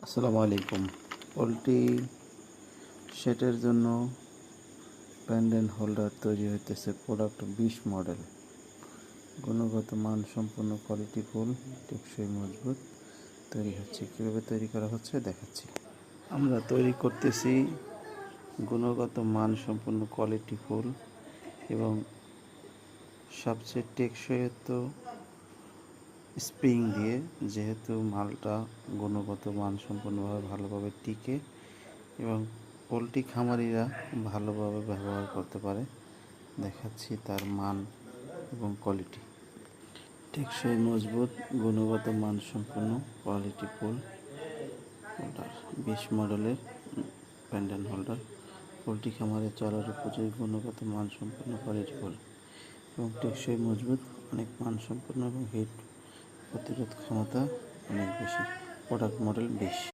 আসসালামু আলাইকুম। পোলট্রি শেডের জন্য প্যান্ডেন্ট হোল্ডার তৈরি হইতেছে প্রোডাক্ট 20 মডেল। গুণগত মান সম্পন্ন কোয়ালিটি ফুল টেকসই মজবুত তৈরি হচ্ছে। কীভাবে তৈরি করা হচ্ছে দেখাচ্ছি। আমরা তৈরি করতেছি গুণগত মান সম্পন্ন কোয়ালিটি ফুল এবং সবচেয়ে টেকসই তো স্প্রিং দিয়ে, যেহেতু মালটা গুণগত মান সম্পন্নভাবে ভালোভাবে টিকে এবং পোলট্রি খামারিরা ভালোভাবে ব্যবহার করতে পারে। দেখাচ্ছি তার মান এবং কোয়ালিটি। টেকসই মজবুত গুণগত মান সম্পন্ন কোয়ালিটি ফুল হোল্ডার 20 মডেলের প্যান্ডেন্ট হোল্ডার। পোলট্রি খামারে চলার উপযোগী গুণগত মান সম্পন্ন কোয়ালিটি ফুল এবং টেকসই মজবুত, অনেক মান সম্পন্ন এবং হিট প্রতিরোধ ক্ষমতা অনেক বেশি। Product model 20।